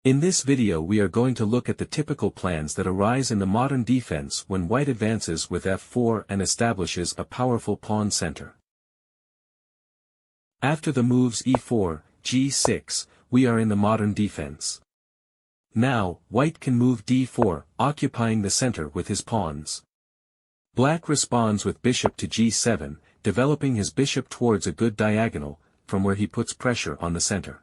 In this video we are going to look at the typical plans that arise in the modern defense when white advances with f4 and establishes a powerful pawn center. After the moves e4, g6, we are in the modern defense. Now, white can move d4, occupying the center with his pawns. Black responds with bishop to g7, developing his bishop towards a good diagonal, from where he puts pressure on the center.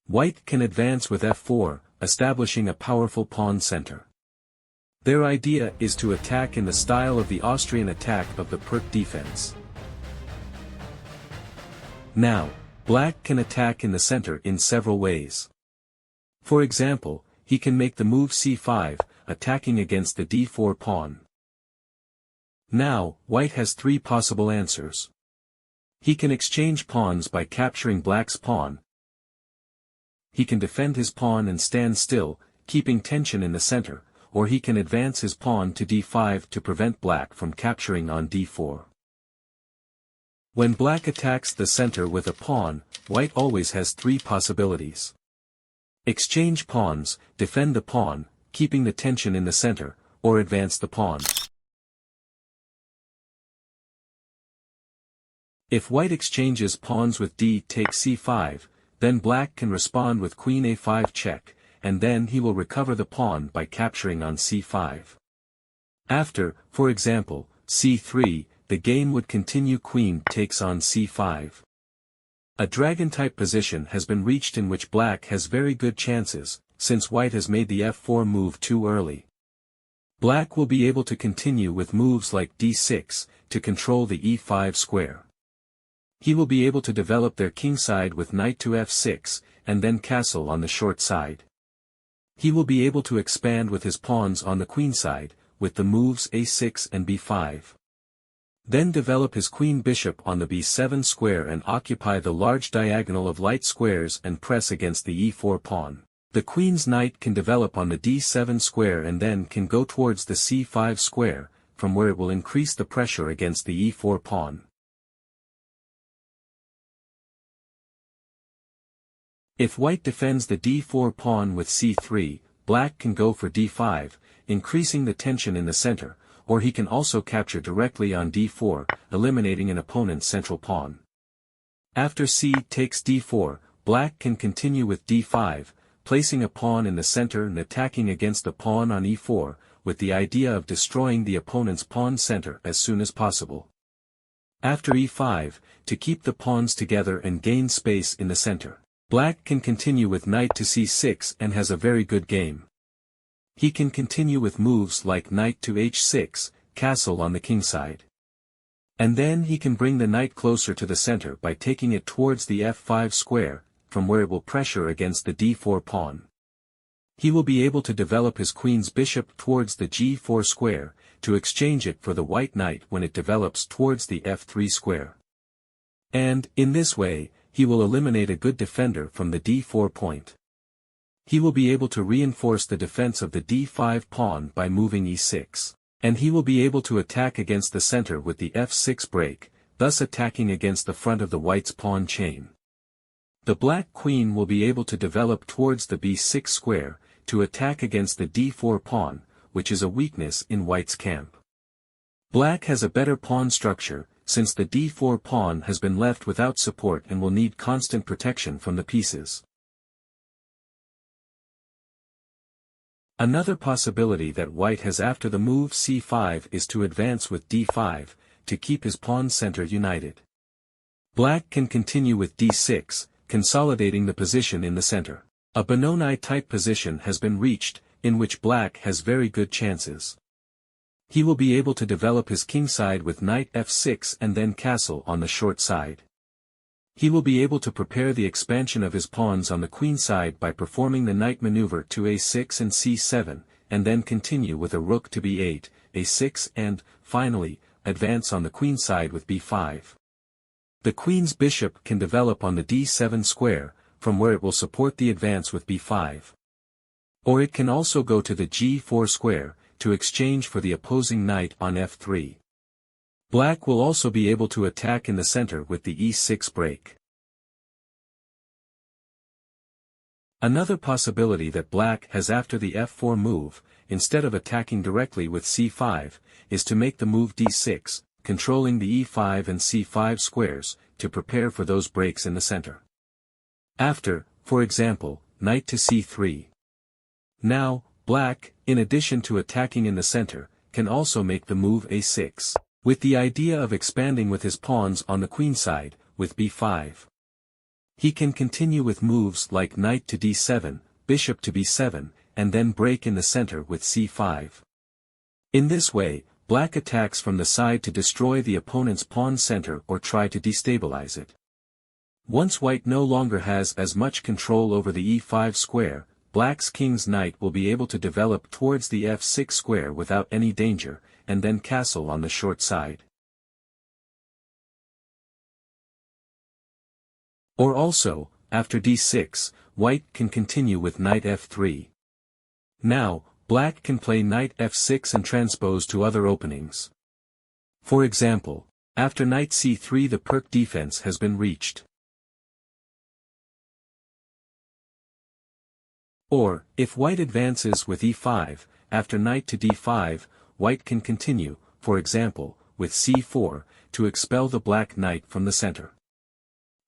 White can advance with f4, establishing a powerful pawn center. Their idea is to attack in the style of the Austrian attack of the Perk defense. Now, black can attack in the center in several ways. For example, he can make the move c5, attacking against the d4 pawn. Now, white has three possible answers. He can exchange pawns by capturing black's pawn. He can defend his pawn and stand still, keeping tension in the center, or he can advance his pawn to d5 to prevent black from capturing on d4. When black attacks the center with a pawn, white always has three possibilities. Exchange pawns, defend the pawn, keeping the tension in the center, or advance the pawn. If white exchanges pawns with d takes c5, then black can respond with queen a5 check, and then he will recover the pawn by capturing on c5. After, for example, c3, the game would continue. Queen takes on c5. A dragon-type position has been reached in which black has very good chances, since white has made the f4 move too early. Black will be able to continue with moves like d6, to control the e5 square. He will be able to develop their kingside with knight to f6, and then castle on the short side. He will be able to expand with his pawns on the queenside, with the moves a6 and b5. Then develop his queen bishop on the b7 square and occupy the large diagonal of light squares and press against the e4 pawn. The queen's knight can develop on the d7 square and then can go towards the c5 square, from where it will increase the pressure against the e4 pawn. If white defends the d4 pawn with c3, black can go for d5, increasing the tension in the center, or he can also capture directly on d4, eliminating an opponent's central pawn. After c takes d4, black can continue with d5, placing a pawn in the center and attacking against the pawn on e4, with the idea of destroying the opponent's pawn center as soon as possible. After e5, to keep the pawns together and gain space in the center, black can continue with knight to c6 and has a very good game. He can continue with moves like knight to h6, castle on the kingside. And then he can bring the knight closer to the center by taking it towards the f5 square, from where it will pressure against the d4 pawn. He will be able to develop his queen's bishop towards the g4 square, to exchange it for the white knight when it develops towards the f3 square. And, in this way, he will eliminate a good defender from the d4 point. He will be able to reinforce the defense of the d5 pawn by moving e6. And he will be able to attack against the center with the f6 break, thus attacking against the front of the white's pawn chain. The black queen will be able to develop towards the b6 square, to attack against the d4 pawn, which is a weakness in white's camp. Black has a better pawn structure, since the d4 pawn has been left without support and will need constant protection from the pieces. Another possibility that white has after the move c5 is to advance with d5, to keep his pawn center united. Black can continue with d6, consolidating the position in the center. A Benoni-type position has been reached, in which black has very good chances. He will be able to develop his kingside with knight f6 and then castle on the short side. He will be able to prepare the expansion of his pawns on the queenside by performing the knight maneuver to a6 and c7, and then continue with a rook to b8, a6 and, finally, advance on the queenside with b5. The queen's bishop can develop on the d7 square, from where it will support the advance with b5. Or it can also go to the g4 square, to exchange for the opposing knight on f3. Black will also be able to attack in the center with the e6 break. Another possibility that black has after the f4 move, instead of attacking directly with c5, is to make the move d6, controlling the e5 and c5 squares, to prepare for those breaks in the center. After, for example, knight to c3. Now, black, in addition to attacking in the center, can also make the move a6, with the idea of expanding with his pawns on the queen side, with b5. He can continue with moves like knight to d7, bishop to b7, and then break in the center with c5. In this way, black attacks from the side to destroy the opponent's pawn center or try to destabilize it. Once white no longer has as much control over the e5 square, black's king's knight will be able to develop towards the f6 square without any danger, and then castle on the short side. Or also, after d6, white can continue with knight f3. Now, black can play knight f6 and transpose to other openings. For example, after knight c3 the perk defense has been reached. Or, if white advances with e5, after knight to d5, white can continue, for example, with c4, to expel the black knight from the center.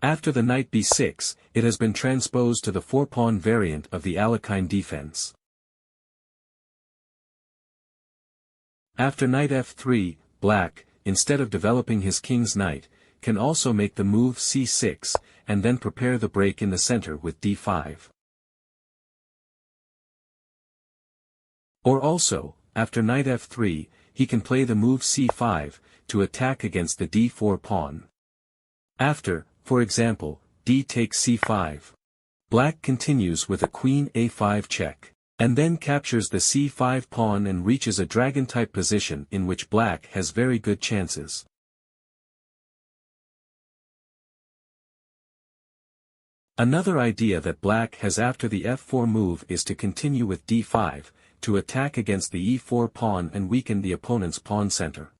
After the knight b6, it has been transposed to the four-pawn variant of the Alekhine defense. After knight f3, black, instead of developing his king's knight, can also make the move c6, and then prepare the break in the center with d5. Or also, after knight f3, he can play the move c5, to attack against the d4 pawn. After, for example, d takes c5. Black continues with a queen a5 check, and then captures the c5 pawn and reaches a dragon-type position in which black has very good chances. Another idea that black has after the f4 move is to continue with d5, to attack against the e4 pawn and weaken the opponent's pawn center.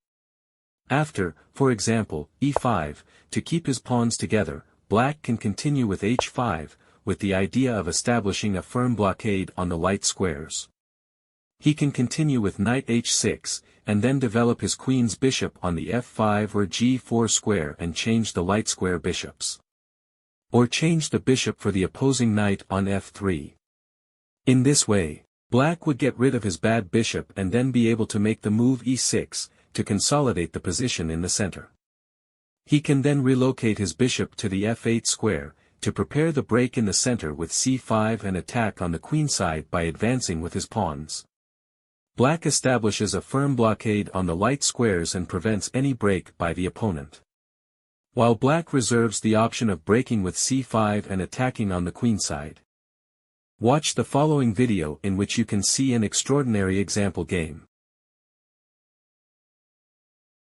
After, for example, e5, to keep his pawns together, black can continue with h5, with the idea of establishing a firm blockade on the light squares. He can continue with knight h6, and then develop his queen's bishop on the f5 or g4 square and change the light square bishops. Or change the bishop for the opposing knight on f3. In this way, black would get rid of his bad bishop and then be able to make the move e6, to consolidate the position in the center. He can then relocate his bishop to the f8 square, to prepare the break in the center with c5 and attack on the queen side by advancing with his pawns. Black establishes a firm blockade on the light squares and prevents any break by the opponent. While black reserves the option of breaking with c5 and attacking on the queen side. Watch the following video in which you can see an extraordinary example game.